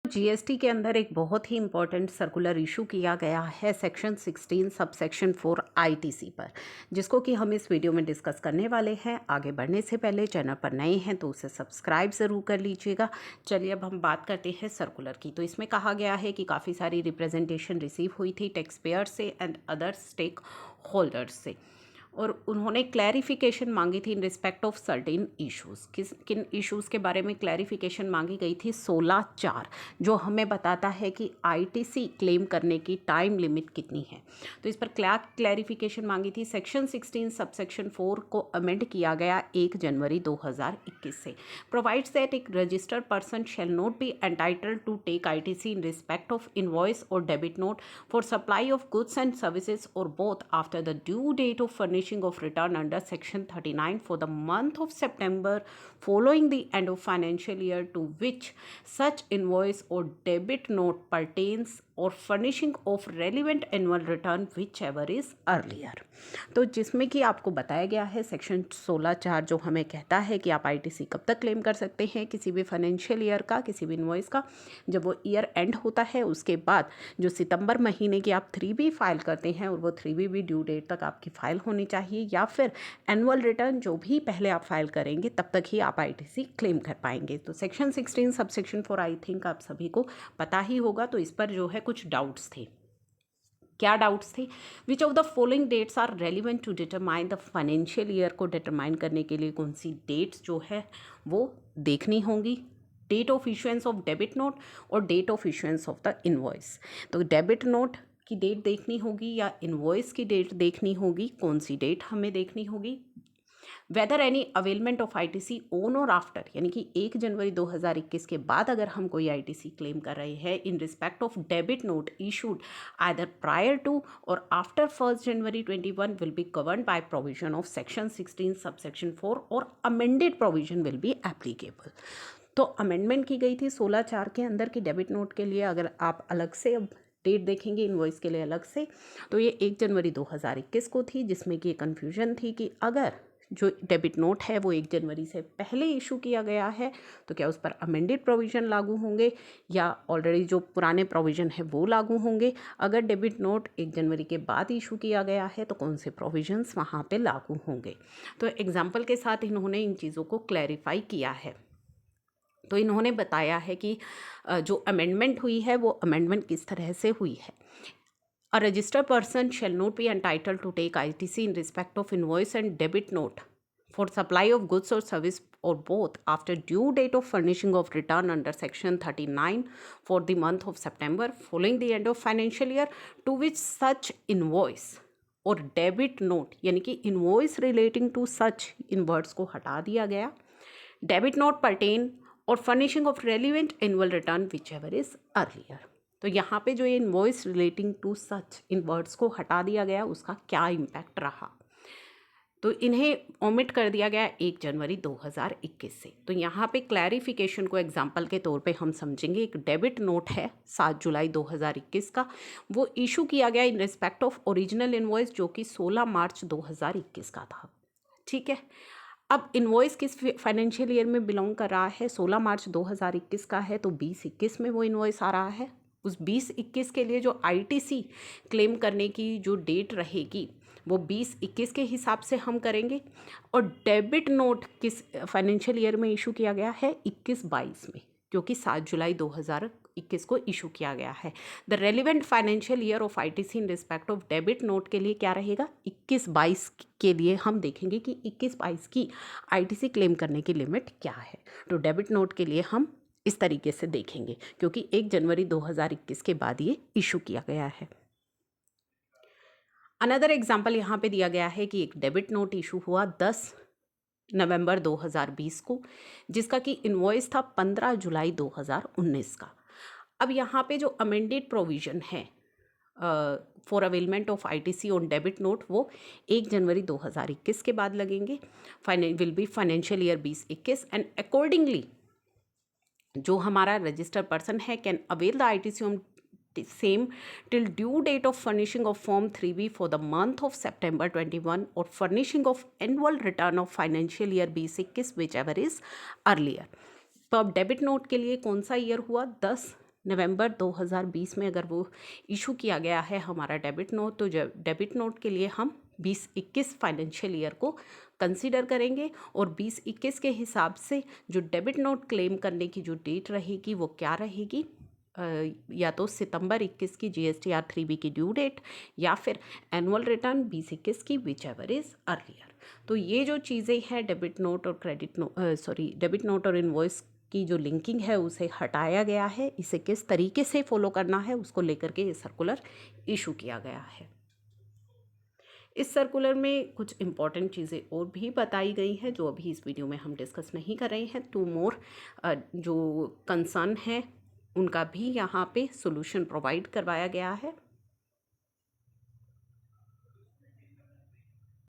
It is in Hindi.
जीएसटी के अंदर एक बहुत ही इम्पॉर्टेंट सर्कुलर इशू किया गया है सेक्शन 16 सब सेक्शन 4 आईटीसी पर, जिसको कि हम इस वीडियो में डिस्कस करने वाले हैं। आगे बढ़ने से पहले चैनल पर नए हैं तो उसे सब्सक्राइब ज़रूर कर लीजिएगा। चलिए अब हम बात करते हैं सर्कुलर की। तो इसमें कहा गया है कि काफ़ी सारी रिप्रेजेंटेशन रिसीव हुई थी टैक्स पेयर से एंड अदर स्टेक होल्डर्स से, और उन्होंने क्लैरिफिकेशन मांगी थी इन रिस्पेक्ट ऑफ सर्टेन इश्यूज़। किन इश्यूज़ के बारे में क्लैरिफिकेशन मांगी गई थी? 16(4) जो हमें बताता है कि आईटीसी क्लेम करने की टाइम लिमिट कितनी है। तो इस पर क्या क्लैरिफिकेशन मांगी थी? सेक्शन 16 सबसेक्शन 4 को अमेंड किया गया 1 जनवरी 2021 से। प्रोवाइड्स दैट एक registered person shall not be entitled to take ITC in respect of invoice और debit note for supply of goods and services और both after the due date of furnishing of return under section 39 for the month of September following the end of financial year to which such invoice or debit note pertains or furnishing of relevant annual return whichever is earlier। तो जिसमें कि आपको बताया गया है सेक्शन 16(4 जो हमें कहता है कि आप आईटीसी कब तक क्लेम कर सकते हैं किसी भी फाइनेंशियल ईयर का, किसी भी इनवॉइस का, जब वो ईयर एंड होता है। उसके बाद जो सितंबर महीने की आप 3B फाइल करते हैं और वो 3B भी ड्यू डेट तक आपकी फाइल होनी चाहिए, या फिर एनुअल रिटर्न जो भी पहले आप फाइल करेंगे तब तक ही आप आईटीसी क्लेम कर पाएंगे। तो सेक्शन 16 सबसेक्शन 4 आई थिंक आप सभी को पता ही होगा। तो इस पर जो है कुछ डाउट्स थे। क्या डाउट्स थे? Which of the following dates are relevant to determine the financial year को डिटरमाइन करने के लिए कौन सी डेट्स जो है वो देखनी होंगी? Date of issuance of debit note और date of issuance of the invoice. तो डेबिट नोट की डेट देखनी होगी या इनवॉइस की डेट देखनी होगी? कौन सी डेट हमें देखनी होगी? Whether any availment of ITC on और आफ्टर, यानी कि 1 जनवरी 2021 के बाद अगर हम कोई आईटीसी क्लेम कर रहे हैं in respect of debit note issued either prior to और after 1 January 21 will be govern by provision of section 16 subsection 4 और amended provision will be applicable. तो अमेंडमेंट की गई थी 16(4) के अंदर कि डेबिट नोट के लिए अगर आप अलग से अब डेट देखेंगे इनवॉइस के लिए अलग से, तो ये 1 जनवरी 2021 को थी, जिसमें कि कन्फ्यूजन थी कि अगर जो डेबिट नोट है वो 1 जनवरी से पहले इशू किया गया है तो क्या उस पर अमेंडेड प्रोविज़न लागू होंगे या ऑलरेडी जो पुराने प्रोविज़न है वो लागू होंगे। अगर डेबिट नोट 1 जनवरी के बाद इशू किया गया है तो कौन से प्रोविजंस वहाँ पे लागू होंगे। तो एग्जाम्पल के साथ इन्होंने इन चीज़ों को क्लैरिफाई किया है। तो इन्होंने बताया है कि जो अमेंडमेंट हुई है वो अमेंडमेंट किस तरह से हुई है। A registered person shall not be entitled to take ITC in respect of invoice and debit note for supply of goods or service or both after due date of furnishing of return under section 39 for the month of September following the end of financial year to which such invoice और डेबिट नोट, यानी कि invoice relating to such, in words को हटा दिया गया, डेबिट नोट परटेन और furnishing of relevant annual return whichever is earlier. तो यहाँ पे जो ये invoice relating to such, in words को हटा दिया गया, उसका क्या इम्पैक्ट रहा? तो इन्हें ओमिट कर दिया गया 1 जनवरी 2021 से। तो यहाँ पे क्लैरिफिकेशन को एग्जांपल के तौर पे हम समझेंगे। एक डेबिट नोट है 7 जुलाई 2021 का, वो इशू किया गया इन रिस्पेक्ट ऑफ ओरिजिनल इनवॉइस जो कि 16 मार्च 2021 का था। ठीक है, अब इनवॉइस किस फाइनेंशियल ईयर में बिलोंग कर रहा है? 16 मार्च 2021 का है, तो 2021 में वो इनवॉइस आ रहा है। उस 2021 के लिए जो आईटीसी क्लेम करने की जो डेट रहेगी वो 2021 के हिसाब से हम करेंगे। और डेबिट नोट किस फाइनेंशियल ईयर में इशू किया गया है? 21-22 में, क्योंकि 7 जुलाई 2021 को इशू किया गया है। The relevant financial year of ITC in respect of debit note के लिए क्या रहेगा? 21-22 के लिए हम देखेंगे कि 21-22 की आईटीसी क्लेम करने की लिमिट क्या है। तो डेबिट नोट के लिए हम इस तरीके से देखेंगे, क्योंकि 1 जनवरी 2021 के बाद ये इशू किया गया है। अनदर एग्जाम्पल यहाँ पे दिया गया है कि एक डेबिट नोट इशू हुआ 10 नवंबर 2020 को, जिसका कि इनवॉइस था 15 जुलाई 2019 का। अब यहाँ पे जो अमेंडेड प्रोविज़न है for availment of ITC on debit note वो 1 जनवरी 2021 के बाद लगेंगे। Will be financial year 2021 and accordingly जो हमारा रजिस्टर्ड पर्सन है can avail the ITC on same till due date of furnishing of form 3B for the month of September 21 और furnishing of annual return of financial year 2021 whichever is earlier। तो अब डेबिट नोट के लिए कौन सा ईयर हुआ? 10 नवंबर 2020 में अगर वो इशू किया गया है हमारा डेबिट नोट, तो डेबिट नोट के लिए हम 2021 फाइनेंशियल ईयर को कंसीडर करेंगे और 2021 के हिसाब से जो डेबिट नोट क्लेम करने की जो डेट रहेगी वो क्या रहेगी, या तो सितंबर 21 की GSTR 3B की ड्यू डेट या फिर एनुअल रिटर्न 2021 की, विच एवर इज़ अर्लियर। तो ये जो चीज़ें हैं डेबिट नोट और डेबिट नोट और इनवॉइस की जो लिंकिंग है उसे हटाया गया है। इसे किस तरीके से फॉलो करना है उसको लेकर के ये सर्कुलर इशू किया गया है। इस सर्कुलर में कुछ इम्पॉर्टेंट चीज़ें और भी बताई गई हैं जो अभी इस वीडियो में हम डिस्कस नहीं कर रहे हैं। 2 मोर जो कंसर्न है उनका भी यहाँ पे सॉल्यूशन प्रोवाइड करवाया गया है।